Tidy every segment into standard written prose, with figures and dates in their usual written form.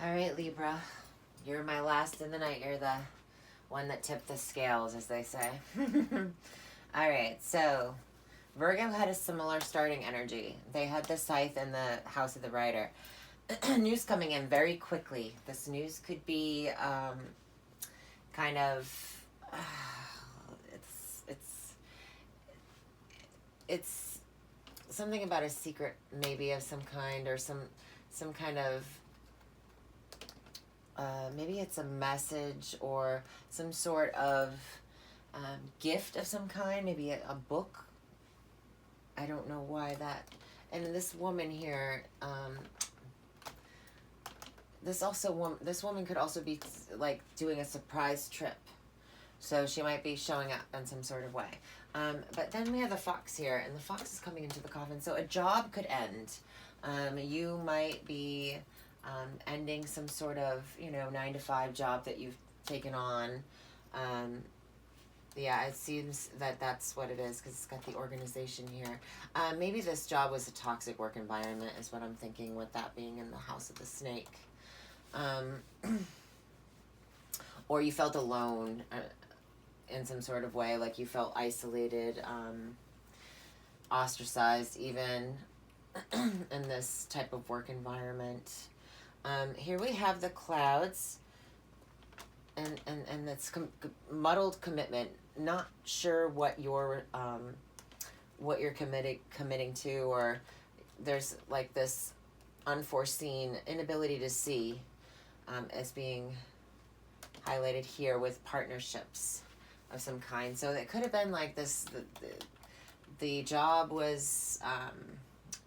All right, Libra. You're my last in the night. You're the one that tipped the scales, as they say. All right, so Virgo had a similar starting energy. They had the scythe in the house of the rider. News coming in very quickly. This news could be kind of it's it's it's something about a secret, maybe of some kind, or some kind of maybe it's a message or some sort of gift of some kind, maybe a book. I don't know why that. And this woman here, this woman could also be like doing a surprise trip, so she might be showing up in some sort of way. But then we have the fox here, and the fox is coming into the coffin, so a job could end. You might be ending some sort of 9 to 5 job that you've taken on. Yeah, it seems that that's what it is, because it's got the organization here. Maybe this job was a toxic work environment is what I'm thinking, with that being in the house of the snake. Or you felt alone in some sort of way, like you felt isolated, ostracized even in this type of work environment. Here we have the clouds, and it's muddled commitment. Not sure what you're committing to, or there's like this unforeseen inability to see, as being highlighted here with partnerships of some kind. So it could have been like this: the job was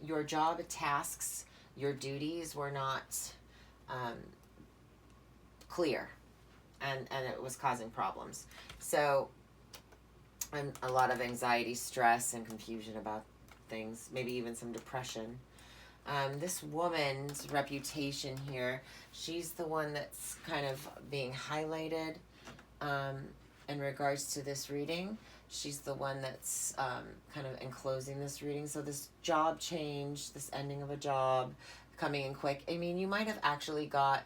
your job tasks, your duties were not clear, and it was causing problems. So, and a lot of anxiety, stress, and confusion about things, maybe even some depression. This woman's reputation here, she's the one that's kind of being highlighted in regards to this reading. She's the one that's kind of enclosing this reading. So this job change, this ending of a job coming in quick. I mean, you might have actually got,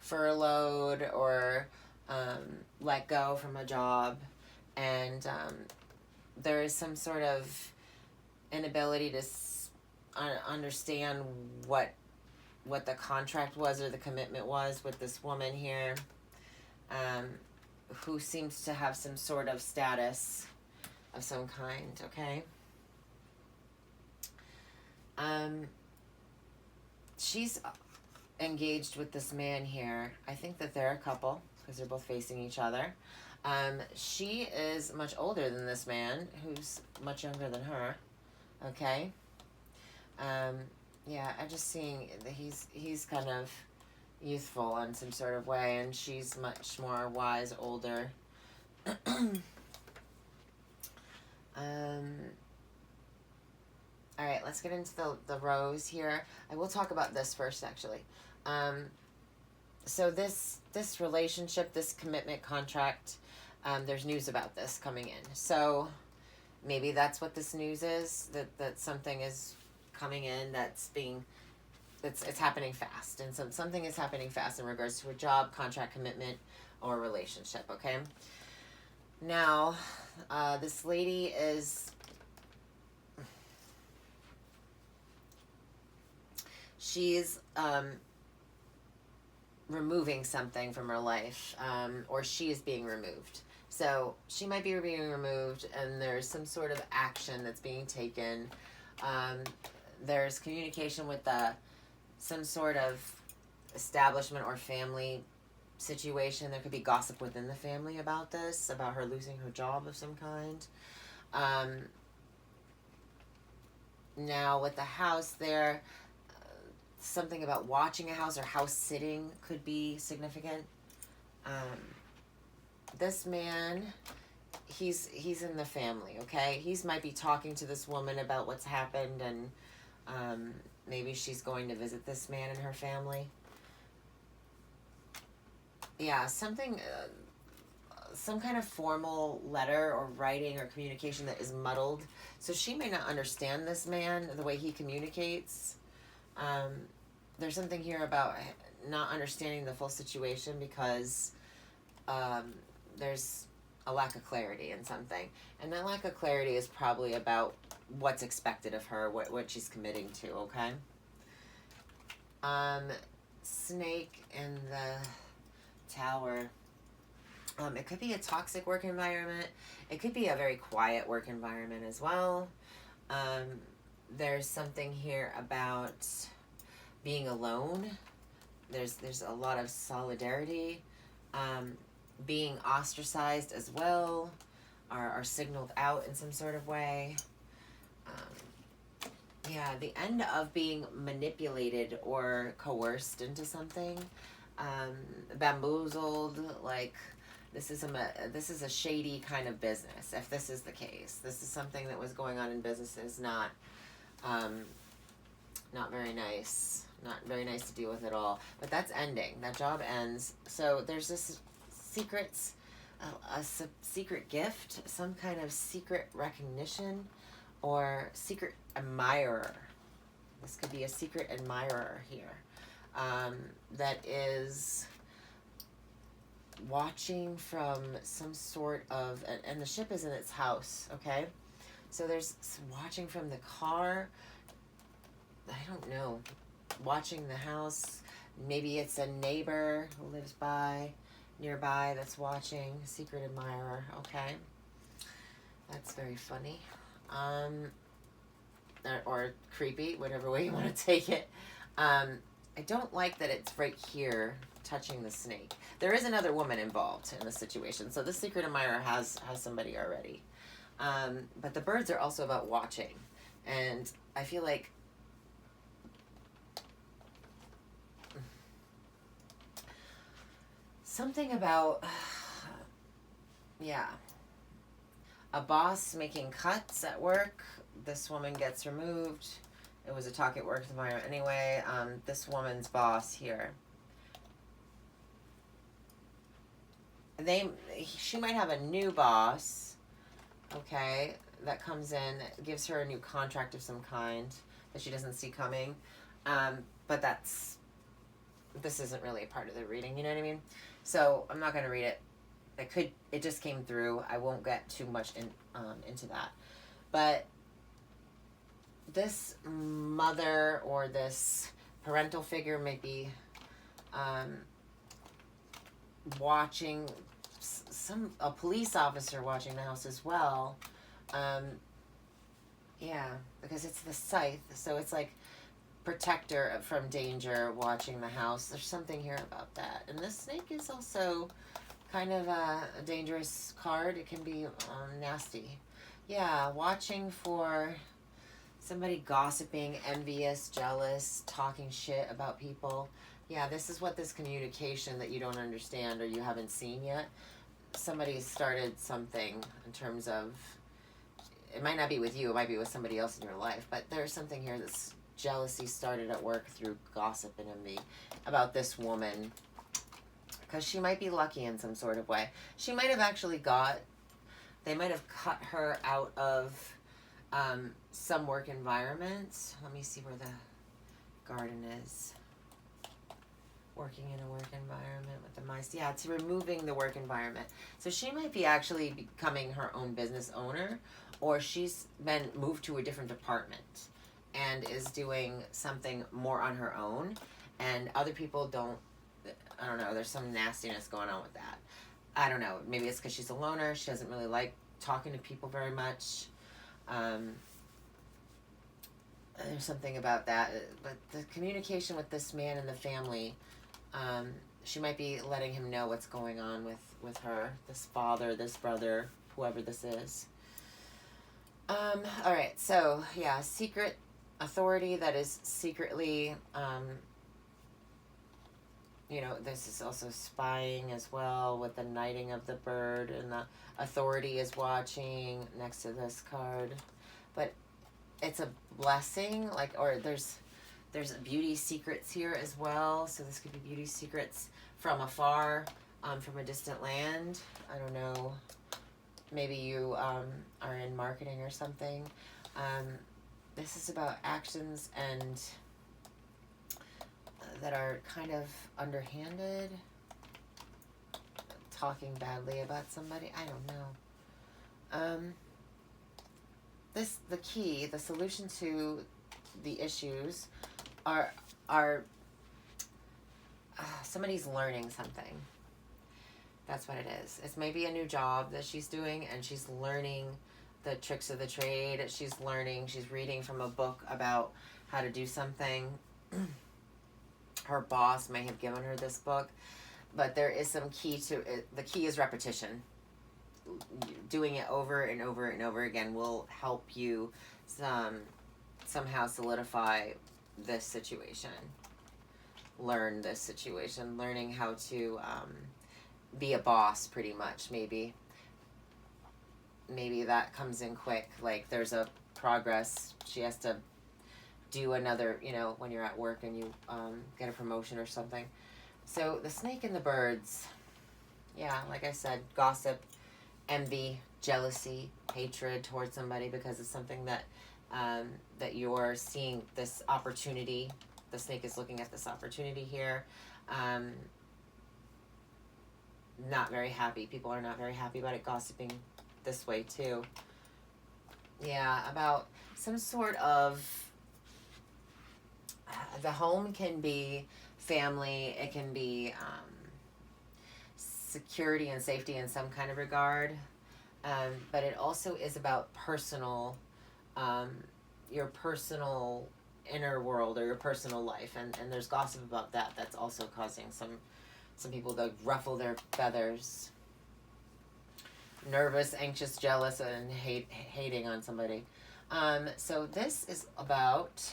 furloughed or let go from a job, and there is some sort of inability to understand what the contract was or the commitment was with this woman here, who seems to have some sort of status of some kind. Okay. She's engaged with this man here. I think that they're a couple because they're both facing each other. She is much older than this man, who's much younger than her. Okay. Yeah, I'm just seeing that he's kind of youthful in some sort of way, and she's much more wise, older. All right, let's get into the rose here. I will talk about this first, actually. So this relationship, this commitment contract, there's news about this coming in. So maybe that's what this news is, that something is coming in it's happening fast. And something is happening fast in regards to a job, contract, commitment, or relationship, okay? Now, this lady is... she's removing something from her life, or she is being removed. So she might be being removed, and there's some sort of action that's being taken. There's communication with some sort of establishment or family situation. There could be gossip within the family about this, about her losing her job of some kind. Now with the house there, something about watching a house or house sitting could be significant. This man, he's in the family, okay? He's might be talking to this woman about what's happened, and maybe she's going to visit this man and her family. Yeah, something, some kind of formal letter or writing or communication that is muddled. So she may not understand this man, the way he communicates. There's something here about not understanding the full situation because there's a lack of clarity in something. And that lack of clarity is probably about what's expected of her, what she's committing to, okay? Snake in the tower. It could be a toxic work environment. It could be a very quiet work environment as well. There's something here about being alone. There's a lot of solidarity. Being ostracized as well, are signaled out in some sort of way. Yeah, the end of being manipulated or coerced into something, bamboozled. Like this is a shady kind of business. If this is the case, this is something that was going on in businesses, not very nice. Not very nice to deal with at all. But that's ending. That job ends. So there's this secrets, a secret gift, some kind of secret recognition, or secret admirer. This could be a secret admirer here, that is watching from some sort of, and the ship is in its house, okay? So there's watching from the car, I don't know, watching the house. Maybe it's a neighbor who lives nearby that's watching, secret admirer, okay? That's very funny. Or creepy, whatever way you want to take it. I don't like that it's right here touching the snake. There is another woman involved in the situation, so this secret admirer has somebody already. But the birds are also about watching, and I feel like something about, yeah, a boss making cuts at work. This woman gets removed. It was a talk at work tomorrow anyway. This woman's boss here. She might have a new boss, okay, that comes in, gives her a new contract of some kind that she doesn't see coming. But this isn't really a part of the reading, you know what I mean? So I'm not going to read it. It just came through. I won't get too much into that. But this mother or this parental figure may be watching a police officer watching the house as well. Yeah, because it's the scythe, so it's like protector from danger watching the house. There's something here about that. And this snake is also kind of a dangerous card. It can be nasty. Yeah, watching for somebody gossiping, envious, jealous, talking shit about people. Yeah, this is what this communication that you don't understand or you haven't seen yet. Somebody started something in terms of, it might not be with you, it might be with somebody else in your life, but there's something here that's jealousy started at work through gossip and envy about this woman, because she might be lucky in some sort of way. She might have actually they might have cut her out of some work environment. Let me see where the garden is. Working in a work environment with the mice. Yeah, it's removing the work environment. So she might be actually becoming her own business owner, or she's been moved to a different department and is doing something more on her own, and other people don't, I don't know, there's some nastiness going on with that. I don't know, maybe it's because she's a loner, she doesn't really like talking to people very much. There's something about that, but the communication with this man and the family, she might be letting him know what's going on with her, this father, this brother, whoever this is. Alright, so yeah, secret authority that is secretly, this is also spying as well with the knighting of the bird, and the authority is watching next to this card. But it's a blessing, or there's beauty secrets here as well. So this could be beauty secrets from afar, from a distant land. I don't know. Maybe you are in marketing or something. This is about actions and that are kind of underhanded, talking badly about somebody. I don't know. The solution to the issues are somebody's learning something. That's what it is. It's maybe a new job that she's doing, and she's learning the tricks of the trade. She's reading from a book about how to do something. Her boss may have given her this book, but there is some key to it. The key is repetition. Doing it over and over and over again will help you somehow solidify this situation. Learn this situation. Learning how to be a boss, pretty much. Maybe that comes in quick. Like, there's a progress. She has to do another, when you're at work and you get a promotion or something. So the snake and the birds, yeah, like I said, gossip, envy, jealousy, hatred towards somebody because it's something that that you're seeing this opportunity. The snake is looking at this opportunity here. Not very happy. People are not very happy about it, gossiping this way too. Yeah, about some sort of, the home can be family, it can be security and safety in some kind of regard, but it also is about personal, your personal inner world or your personal life, and there's gossip about that. That's also causing some people to ruffle their feathers. Nervous, anxious, jealous, and hating on somebody. So this is about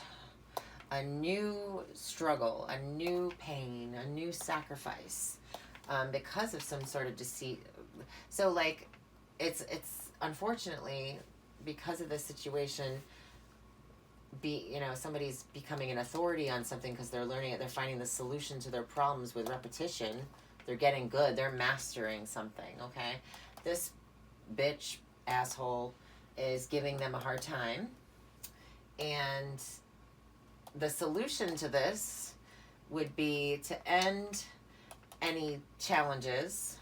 a new struggle, a new pain, a new sacrifice, because of some sort of deceit. So like, it's unfortunately, because of this situation, somebody's becoming an authority on something because they're learning it. They're finding the solution to their problems with repetition. They're getting good. They're mastering something. Okay, this bitch asshole is giving them a hard time, and the solution to this would be to end any challenges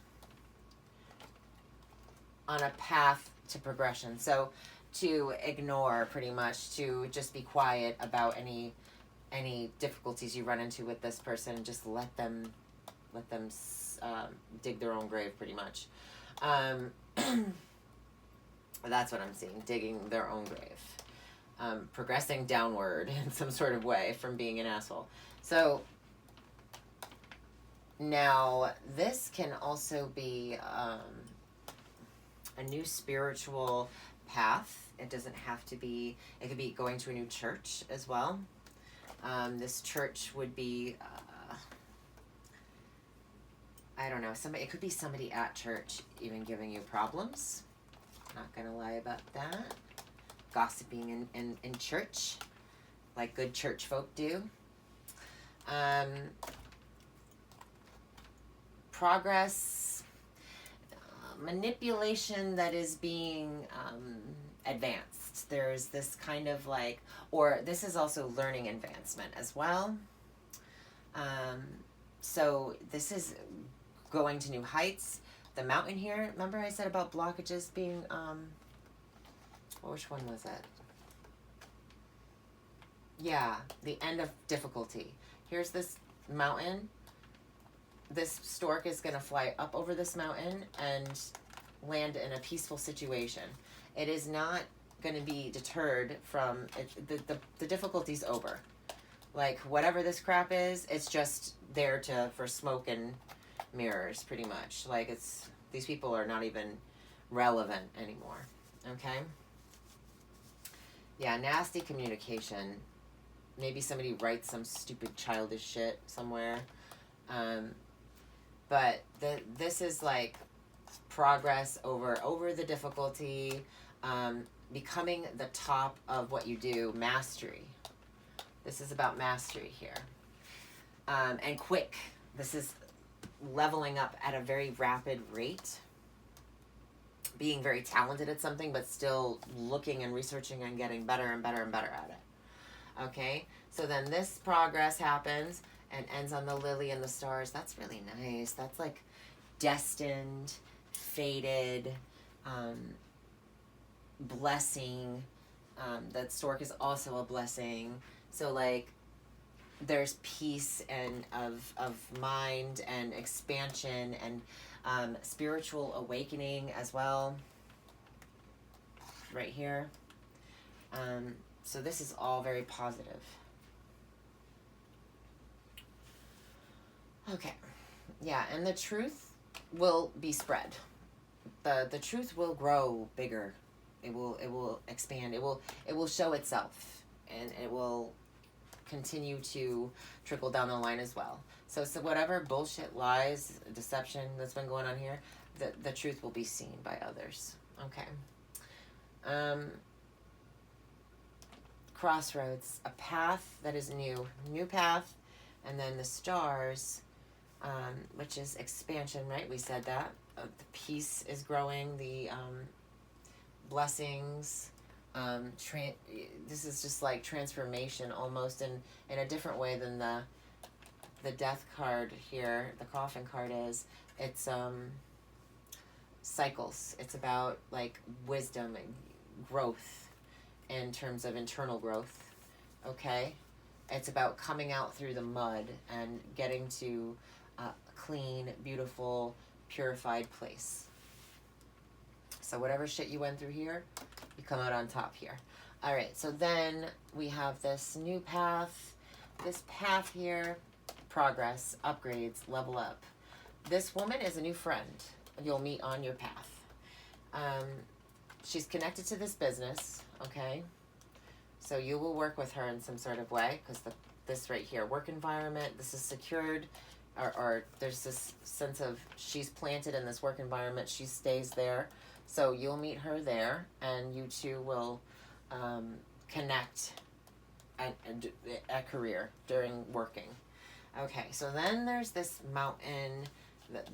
on a path to progression. So to ignore, pretty much, to just be quiet about any difficulties you run into with this person, and just let them dig their own grave, pretty much. That's what I'm seeing, digging their own grave. Progressing downward in some sort of way from being an asshole. So now this can also be a new spiritual path. It doesn't have to be, it could be going to a new church as well. This church would be, I don't know, it could be somebody at church even giving you problems. Not gonna lie about that. Gossiping in church, like good church folk do. Progress, manipulation that is being advanced. There's this kind of like, or this is also learning advancement as well. So this is going to new heights. The mountain here, remember I said about blockages being, which one was it? Yeah, the end of difficulty. Here's this mountain. This stork is going to fly up over this mountain and land in a peaceful situation. It is not going to be deterred from it. The difficulty's over. Like, whatever this crap is, it's just there for smoke and mirrors, pretty much. Like, these people are not even relevant anymore. Okay? Yeah, nasty communication. Maybe somebody writes some stupid childish shit somewhere. But this is like progress over the difficulty, becoming the top of what you do, mastery. This is about mastery here. And quick. This is leveling up at a very rapid rate. Being very talented at something, but still looking and researching and getting better and better and better at it. Okay? So then this progress happens, and ends on the lily and the stars. That's really nice. That's like destined, fated, blessing. That stork is also a blessing. So like there's peace and of mind and expansion and spiritual awakening as well right here. So this is all very positive. Okay. Yeah, and the truth will be spread. The truth will grow bigger. It will expand. It will show itself, and it will continue to trickle down the line as well. So whatever bullshit, lies, deception that's been going on here, the truth will be seen by others. Okay. Crossroads, a path that is new path, and then the stars, which is expansion, right? We said that. The peace is growing, the blessings, this is just like transformation almost in a different way than the death card here, the coffin card is. It's cycles. It's about like wisdom and growth in terms of internal growth. Okay? It's about coming out through the mud and getting to a clean, beautiful, purified place. So whatever shit you went through here, you come out on top here. All right, so then we have this new path. This path here, progress, upgrades, level up. This woman is a new friend you'll meet on your path. She's connected to this business, okay? So you will work with her in some sort of way, because this right here, work environment, this is secured, or there's this sense of she's planted in this work environment, she stays there. So you'll meet her there, and you two will connect at career during working. Okay, so then there's this mountain,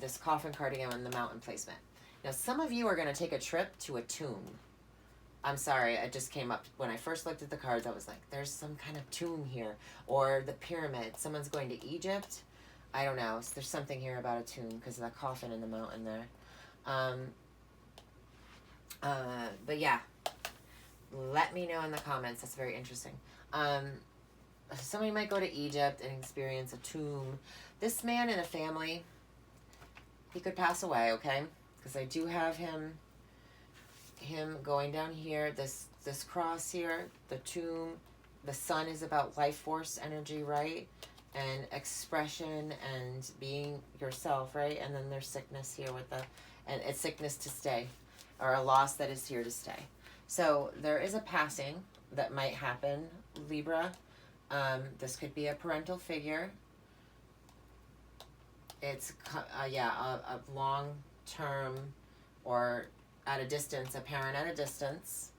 this coffin cardigan and the mountain placement. Now, some of you are going to take a trip to a tomb. I'm sorry, it just came up. When I first looked at the cards, I was like, there's some kind of tomb here. Or the pyramid. Someone's going to Egypt. I don't know. There's something here about a tomb because of the coffin in the mountain there. But yeah, let me know in the comments. That's very interesting. Somebody might go to Egypt and experience a tomb. This man in a family, he could pass away, okay? Because I do have him going down here, this cross here, the tomb. The sun is about life force energy, right? And expression and being yourself, right? And then there's sickness here and it's sickness to stay, or a loss that is here to stay. So there is a passing that might happen, Libra. This could be a parental figure. It's a long-term or at a distance, a parent at a distance.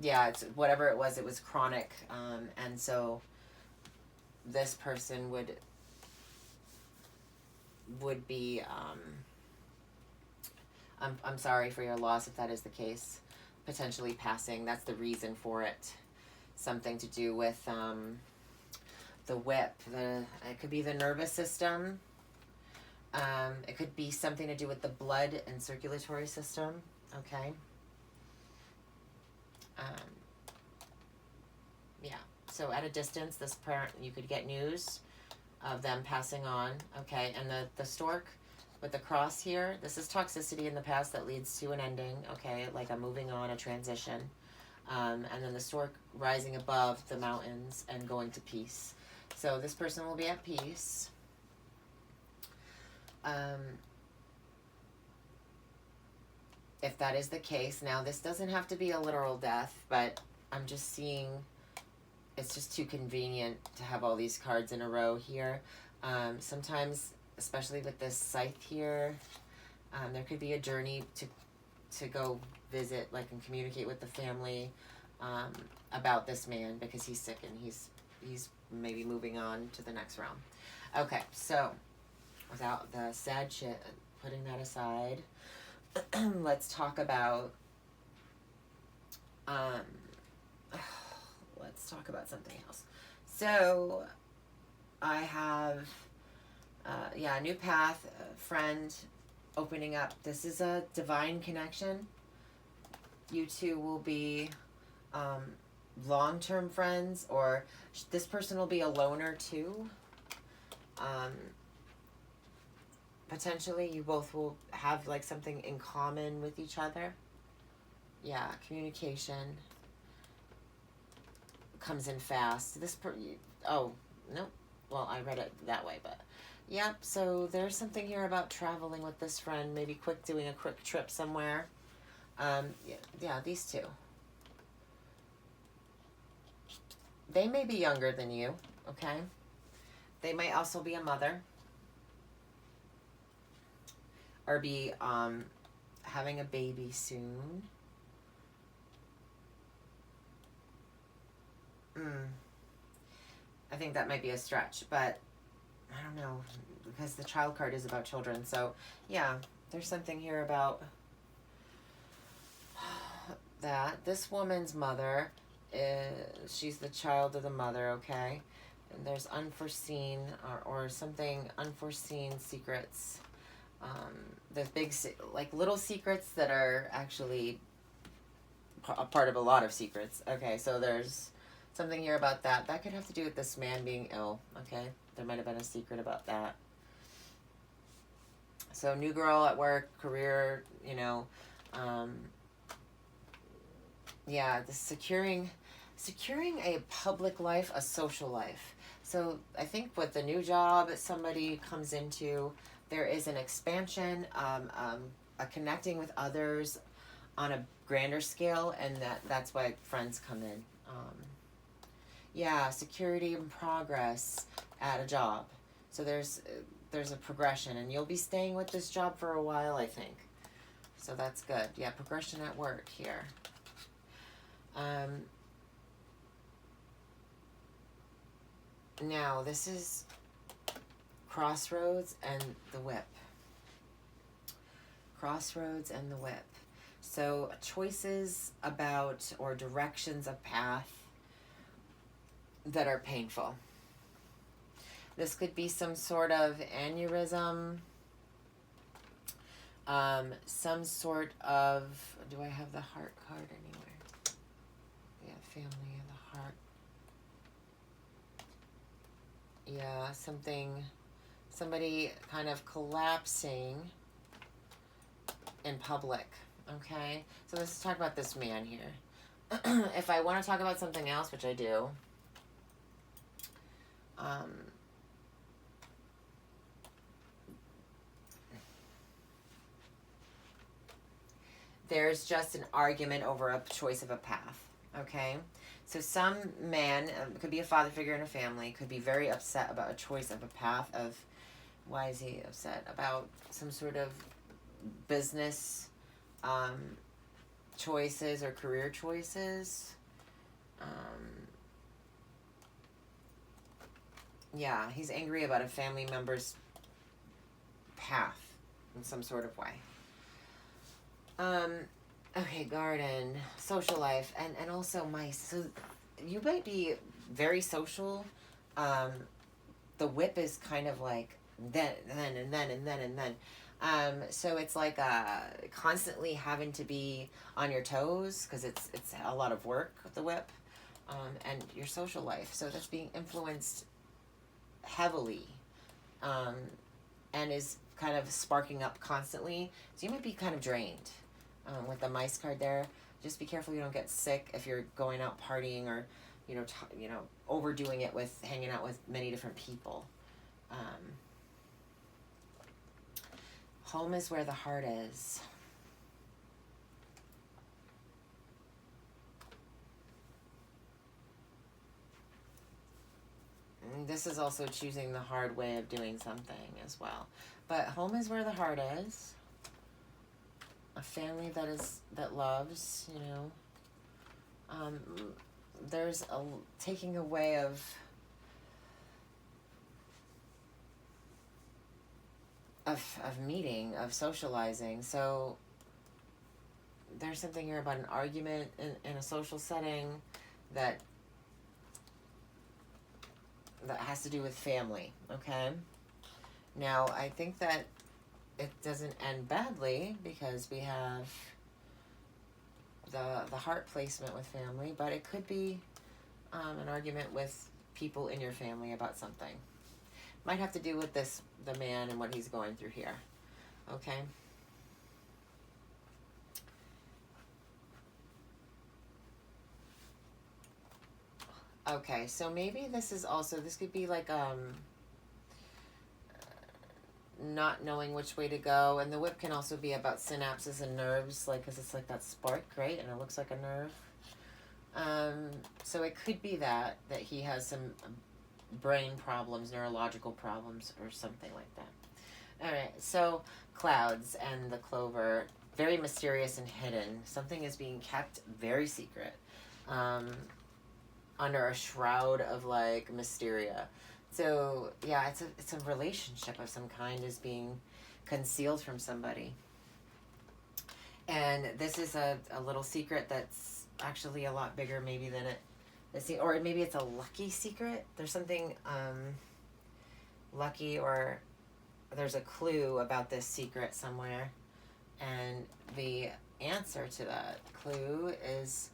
It's whatever it was chronic. And so this person would be, I'm sorry for your loss if that is the case, potentially passing. That's the reason for it. Something to do with the whip. It could be the nervous system. It could be something to do with the blood and circulatory system. Okay. So at a distance, this parent, you could get news of them passing on. Okay. And the stork with the cross here, this is toxicity in the past that leads to an ending. Okay. Like a moving on, a transition. And then the stork rising above the mountains and going to peace. So this person will be at peace. If that is the case, now this doesn't have to be a literal death, but I'm just seeing it's just too convenient to have all these cards in a row here. Sometimes, especially with this scythe here, there could be a journey to go visit, like, and communicate with the family about this man because he's sick and he's maybe moving on to the next realm. Okay, so without the sad shit, putting that aside, let's talk about something else. So I have, a new path, a friend opening up. This is a divine connection. You two will be long-term friends, or this person will be a loner too. Potentially you both will have like something in common with each other. Yeah, communication comes in fast. Oh, no. Well, I read it that way, but yep. So there's something here about traveling with this friend, maybe doing a quick trip somewhere. Yeah, these two. They may be younger than you, okay? They might also be a mother, or be having a baby soon. I think that might be a stretch, but I don't know, because the child card is about children. So yeah, there's something here about that. This woman's mother she's the child of the mother, okay? And there's unforeseen or something unforeseen secrets. There's big, like little secrets that are actually a part of a lot of secrets. Okay, so there's something here about that. That could have to do with this man being ill, okay? There might have been a secret about that. So new girl at work, career, the securing a public life, a social life. So I think with the new job somebody comes into, there is an expansion, a connecting with others on a grander scale, and that's why friends come in. Security and progress at a job. So there's a progression, and you'll be staying with this job for a while, I think. So that's good. Yeah, progression at work here. Now, this is Crossroads and the Whip. Crossroads and the Whip. So choices about or directions of path that are painful. This could be some sort of aneurysm, some sort of, do I have the heart card anywhere? Yeah, family of the heart. Yeah, somebody kind of collapsing in public, okay? So let's talk about this man here. If I want to talk about something else, which I do, there's just an argument over a choice of a path, okay? So some man, could be a father figure in a family, could be very upset about a choice of a path of, why is he upset? About some sort of business choices or career choices. He's angry about a family member's path in some sort of way. Okay, garden, social life, and also mice. So you might be very social. The whip is kind of like then. So it's like constantly having to be on your toes, because it's a lot of work, the whip, and your social life. So that's being influenced heavily, and is kind of sparking up constantly. So you might be kind of drained. With the mice card there, just be careful you don't get sick if you're going out partying, or overdoing it with hanging out with many different people. Home is where the heart is. And this is also choosing the hard way of doing something as well. But home is where the heart is. A family that loves, there's a taking away of meeting, of socializing. So there's something here about an argument in a social setting that that has to do with family, okay? Now, I think that it doesn't end badly because we have the heart placement with family, but it could be an argument with people in your family about something. Might have to do with the man and what he's going through here, okay? Okay, so maybe this could be like not knowing which way to go, and the whip can also be about synapses and nerves, like, because it's like that spark, right? And it looks like a nerve. So it could be that he has some brain problems, neurological problems, or something like that. All right, so clouds and the clover, very mysterious and hidden. Something is being kept very secret, under a shroud of like mysteria. So yeah, it's a relationship of some kind is being concealed from somebody. And this is a little secret that's actually a lot bigger maybe than or maybe it's a lucky secret. There's something lucky, or there's a clue about this secret somewhere. And the answer to that clue is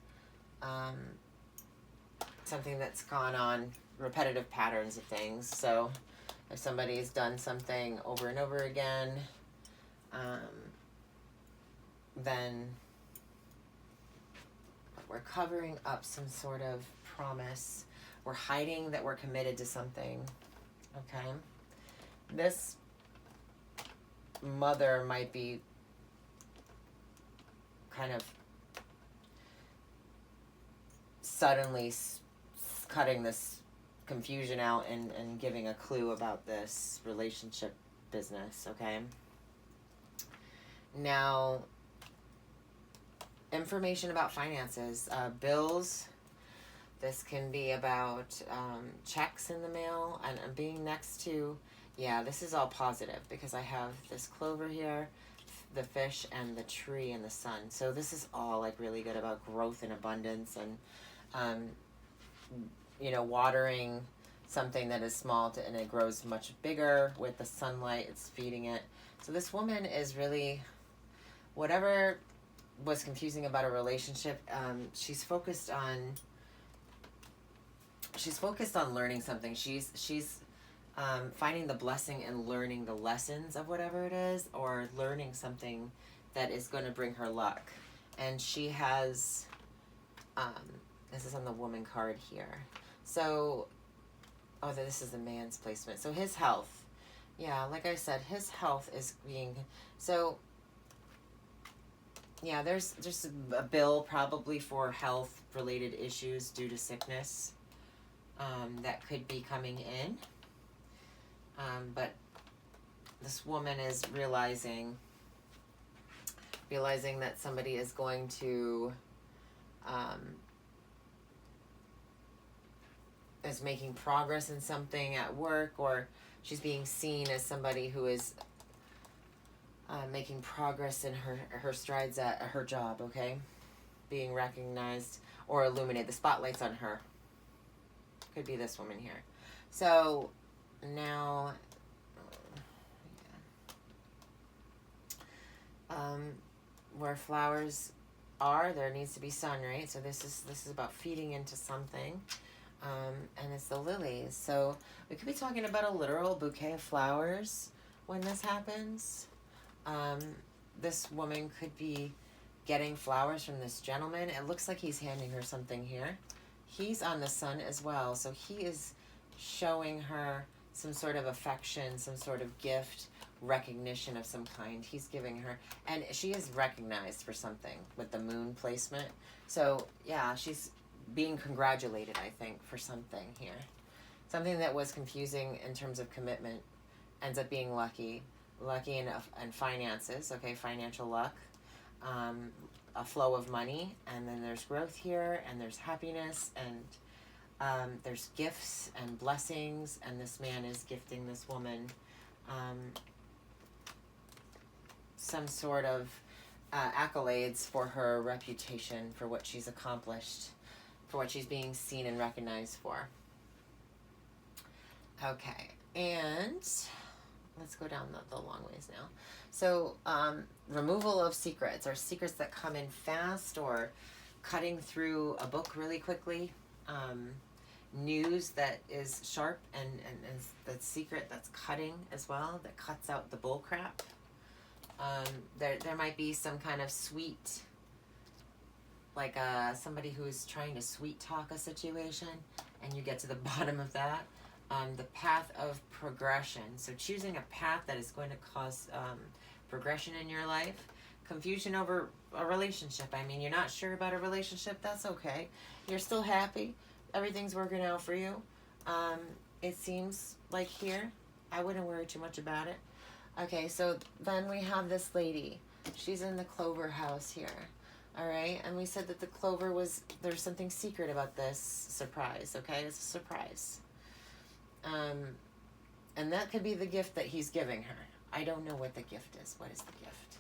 something that's gone on, repetitive patterns of things. So if somebody's done something over and over again, then we're covering up some sort of promise. We're hiding that we're committed to something, okay? This mother might be kind of suddenly cutting this confusion out and giving a clue about this relationship business, okay? Now, information about finances, bills. This can be about checks in the mail, and being next to, yeah, this is all positive because I have this clover here, the fish, and the tree and the sun. So this is all like really good about growth and abundance, and watering something that is small and it grows much bigger with the sunlight. It's feeding it. So this woman is really, whatever was confusing about a relationship, she's focused on learning something. She's finding the blessing and learning the lessons of whatever it is, or learning something that is going to bring her luck. And she has, this is on the woman card here. So, this is the man's placement. So his health, yeah, like I said, his health is being, so yeah, there's a bill probably for health related issues due to sickness that could be coming in. But this woman is realizing that somebody is going to, is making progress in something at work, or she's being seen as somebody who is making progress in her strides at her job, okay? Being recognized or illuminated. The spotlight's on her. Could be this woman here. So now, where flowers are, there needs to be sun, right? So this is about feeding into something. And it's the lilies. So we could be talking about a literal bouquet of flowers when this happens. This woman could be getting flowers from this gentleman. It looks like he's handing her something here. He's on the sun as well. So he is showing her some sort of affection, some sort of gift, recognition of some kind. He's giving her, and she is recognized for something with the moon placement. So yeah, she's being congratulated, I think, for something here. Something that was confusing in terms of commitment ends up being lucky and finances, okay, financial luck, a flow of money, and then there's growth here, and there's happiness, and there's gifts and blessings, and this man is gifting this woman some sort of accolades for her reputation, for what she's accomplished, for what she's being seen and recognized for. Okay, and let's go down the long ways now. So, removal of secrets, or secrets that come in fast, or cutting through a book really quickly. News that is sharp and is the secret that's cutting as well, that cuts out the bull crap. There might be some kind of sweet, like somebody who's trying to sweet talk a situation, and you get to the bottom of that. The path of progression. So choosing a path that is going to cause progression in your life. Confusion over a relationship. I mean, you're not sure about a relationship. That's okay. You're still happy. Everything's working out for you. It seems like here. I wouldn't worry too much about it. Okay, so then we have this lady. She's in the clover house here. All right, and we said that the clover was, there's something secret about this surprise, okay? It's a surprise. And that could be the gift that he's giving her. I don't know what the gift is. What is the gift?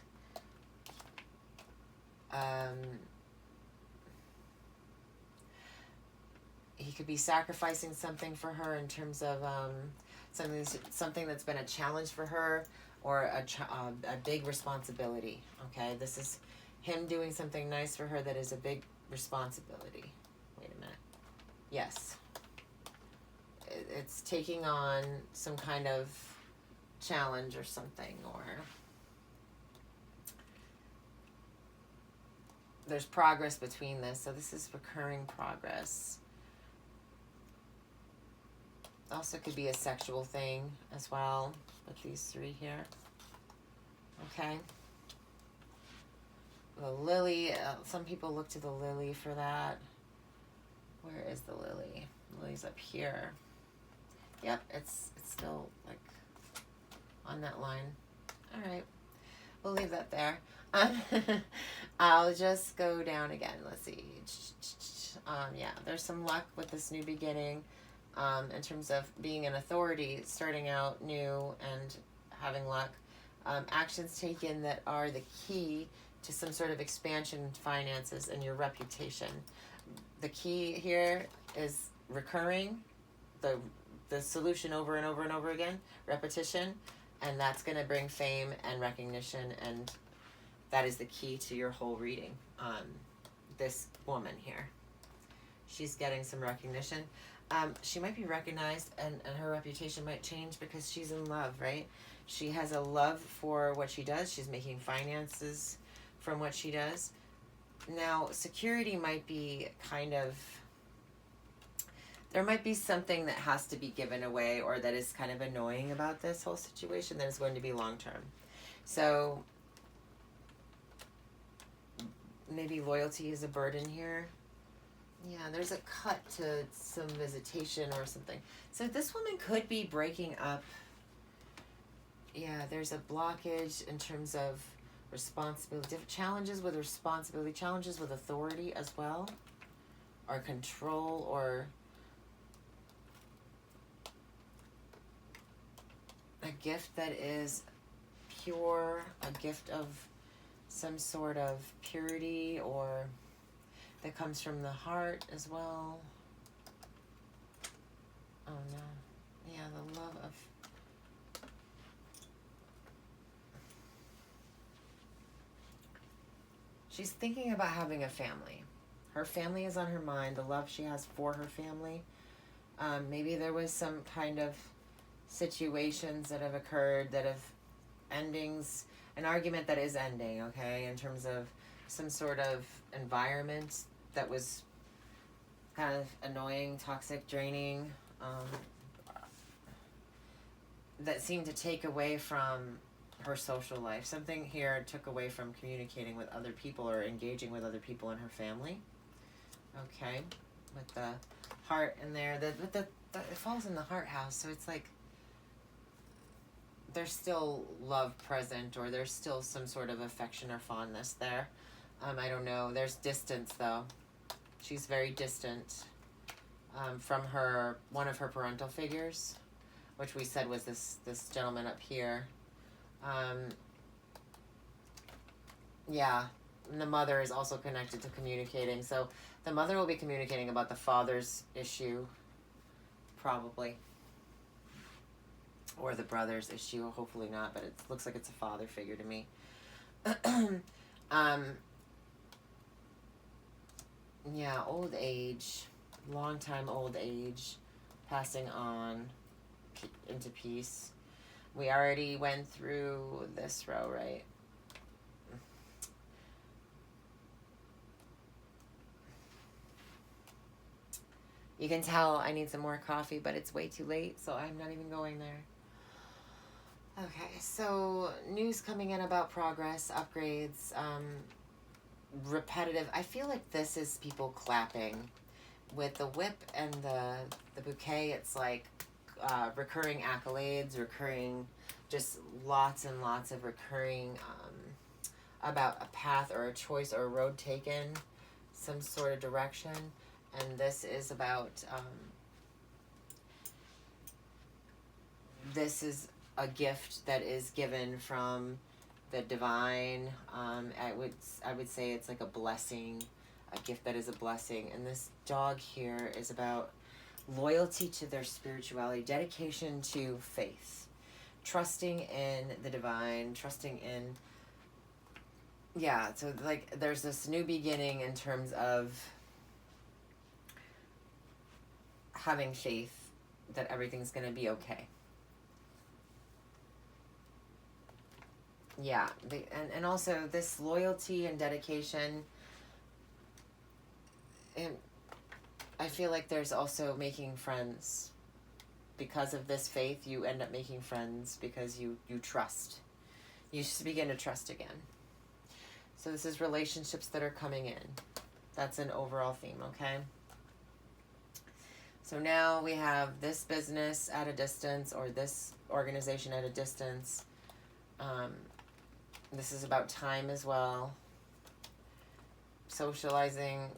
He could be sacrificing something for her in terms of something that's been a challenge for her, or a big responsibility. Okay, this is him doing something nice for her that is a big responsibility. Wait a minute. Yes. It's taking on some kind of challenge or something, or there's progress between this. So this is recurring progress. Also could be a sexual thing as well with these three here. Okay. The lily, some people look to the lily for that. Where is the lily? The lily's up here. Yep, it's still like on that line. All right, we'll leave that there. I'll just go down again. Let's see. Yeah, there's some luck with this new beginning, in terms of being an authority, starting out new and having luck. Actions taken that are the key to some sort of expansion in finances and your reputation. The key here is recurring, the solution over and over and over again, repetition, and that's going to bring fame and recognition, and that is the key to your whole reading. This woman here, she's getting some recognition. She might be recognized, and her reputation might change because she's in love, right? She has a love for what she does. She's making finances from what she does. Now, security might be kind of, there might be something that has to be given away, or that is kind of annoying about this whole situation that is going to be long term. So maybe loyalty is a burden here. Yeah, there's a cut to some visitation or something. So this woman could be breaking up. Yeah, there's a blockage in terms of responsibility, challenges with responsibility, challenges with authority as well, or control, or a gift that is pure, a gift of some sort of purity, or that comes from the heart as well. Oh no. Yeah, the love of, she's thinking about having a family. Her family is on her mind, the love she has for her family. Maybe there was some kind of situations that have occurred that have endings, an argument that is ending, okay, in terms of some sort of environment that was kind of annoying, toxic, draining, that seemed to take away from her social life. Something here took away from communicating with other people or engaging with other people in her family. Okay, with the heart in there, it falls in the heart house, so it's like there's still love present, or there's still some sort of affection or fondness there. I don't know. There's distance though. She's very distant from one of her parental figures, which we said was this gentleman up here. Yeah, and the mother is also connected to communicating. So the mother will be communicating about the father's issue, probably. or the brother's issue. Hopefully not, but it looks like it's a father figure to me. Yeah, old age, long time old age, passing on into peace. We already went through this row, right? You can tell I need some more coffee, but it's way too late, so I'm not even going there. Okay, so news coming in about progress, upgrades, repetitive. I feel like this is people clapping. With the whip and the bouquet, it's like recurring accolades, recurring, just lots and lots of recurring about a path or a choice or a road taken, some sort of direction. And this is about, this is a gift that is given from the divine. I would say it's like a blessing, a gift that is a blessing. And this dog here is about loyalty to their spirituality, dedication to faith, trusting in the divine, trusting in, yeah, so like there's this new beginning in terms of having faith that everything's going to be okay. Yeah, and also this loyalty and dedication, and I feel like there's also making friends. Because of this faith, you end up making friends because you trust. You just begin to trust again. So this is relationships that are coming in. That's an overall theme, okay? So now we have this business at a distance, or this organization at a distance. This is about time as well. Socializing.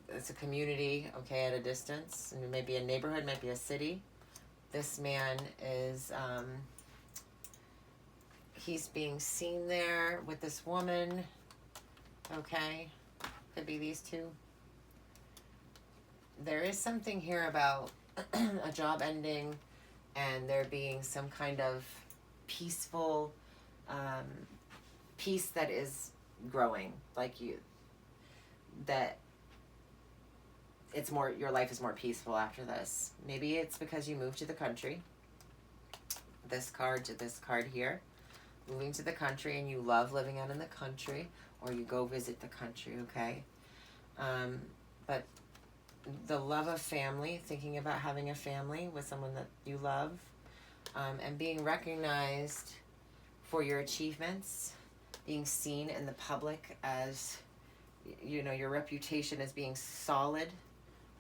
It's a community, okay, at a distance. And it may be a neighborhood, might be a city. This man is, he's being seen there with this woman, okay? Could be these two. There is something here about a job ending and there being some kind of peaceful peace that is growing, like that it's more, your life is more peaceful after this. Maybe it's because you moved to the country. This card to this card here. Moving to the country and you love living out in the country, or you go visit the country, okay? But the love of family, thinking about having a family with someone that you love, and being recognized for your achievements, being seen in the public as, you know, your reputation as being solid,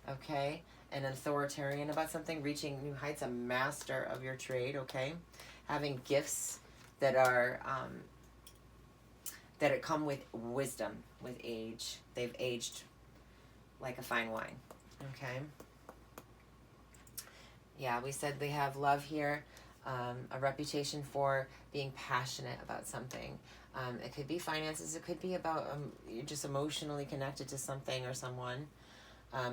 okay, and authoritarian about something, reaching new heights, a master of your trade, okay, having gifts that are, that come with wisdom, with age. They've aged like a fine wine, okay. Yeah, we said they have love here, a reputation for being passionate about something. It could be finances, it could be about you're just emotionally connected to something or someone.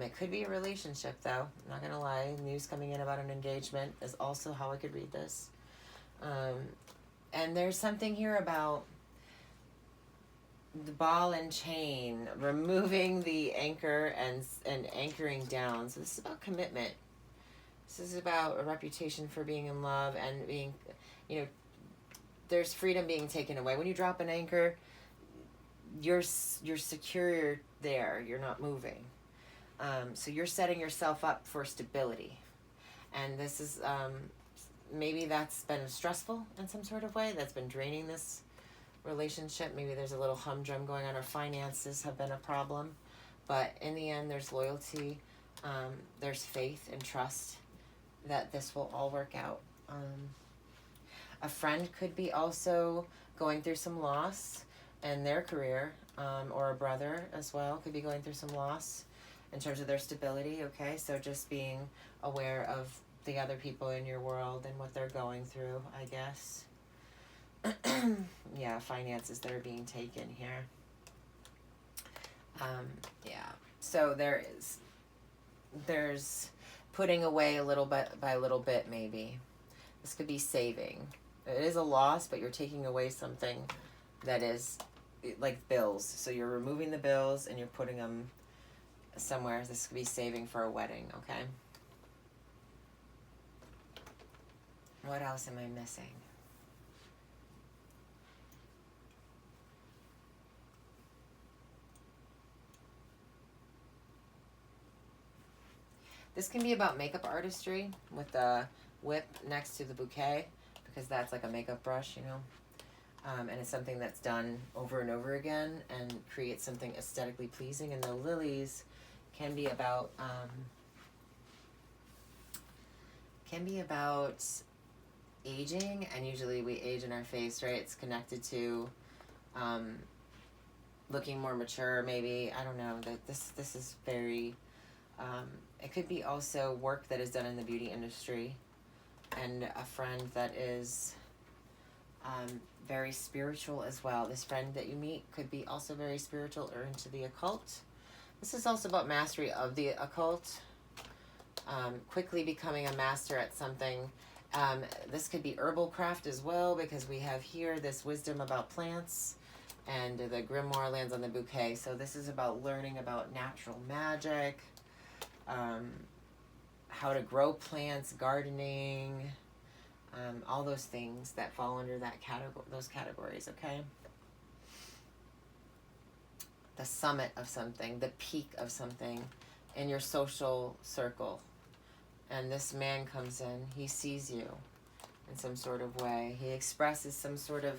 It could be a relationship, though. I'm not going to lie. News coming in about an engagement is also how I could read this. And there's something here about the ball and chain, removing the anchor and anchoring down. So this is about commitment. This is about a reputation for being in love and being, you know, there's freedom being taken away. When you drop an anchor, you're secure there. You're not moving. So you're setting yourself up for stability. And this is, maybe that's been stressful in some sort of way. That's been draining this relationship. Maybe there's a little humdrum going on, or finances have been a problem. But in the end, there's loyalty. There's faith and trust that this will all work out. A friend could be also going through some loss in their career, or a brother as well could be going through some loss in terms of their stability, okay? So just being aware of the other people in your world and what they're going through, I guess. Yeah, finances that are being taken here. Yeah, so there's putting away a little bit by little bit, maybe. This could be saving. It is a loss, but you're taking away something that is like bills. So you're removing the bills and you're putting them somewhere. This could be saving for a wedding, okay? What else am I missing? This can be about makeup artistry with the whip next to the bouquet, because that's like a makeup brush, you know? And it's something that's done over and over again and creates something aesthetically pleasing. And the lilies can be about aging, and usually we age in our face, right? It's connected to looking more mature, maybe. I don't know. That this is very. It could be also work that is done in the beauty industry, and a friend that is very spiritual as well. This friend that you meet could be also very spiritual or into the occult. This is also about mastery of the occult, quickly becoming a master at something. This could be herbal craft as well, because we have here this wisdom about plants, and the grimoire lands on the bouquet. So this is about learning about natural magic, how to grow plants, gardening, all those things that fall under that those categories, okay? The summit of something, the peak of something in your social circle. And this man comes in, he sees you in some sort of way. He expresses some sort of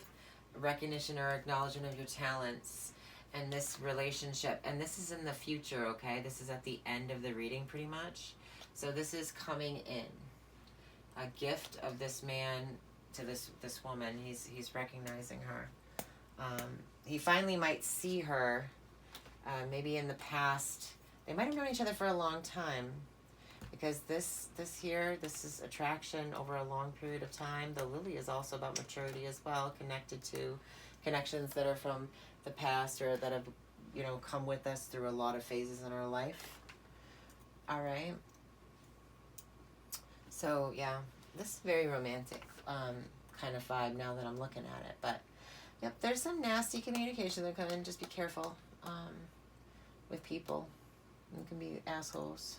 recognition or acknowledgement of your talents and this relationship. And this is in the future, okay? This is at the end of the reading pretty much. So this is coming in. A gift of this man to this woman. He's recognizing her. He finally might see her. Maybe in the past, they might have known each other for a long time, because this is attraction over a long period of time. The lily is also about maturity as well, connected to connections that are from the past or that have, you know, come with us through a lot of phases in our life. All right. So yeah, this is very romantic kind of vibe now that I'm looking at it. But yep, there's some nasty communication that come in. Just be careful with people. You can be assholes.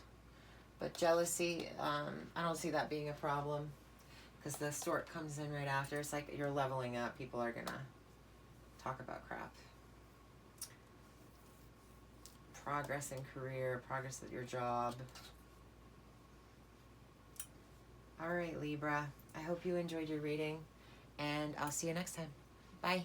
But jealousy, I don't see that being a problem, because the stork comes in right after. It's like you're leveling up. People are going to talk about crap. Progress in career, progress at your job. All right, Libra. I hope you enjoyed your reading, and I'll see you next time. Bye.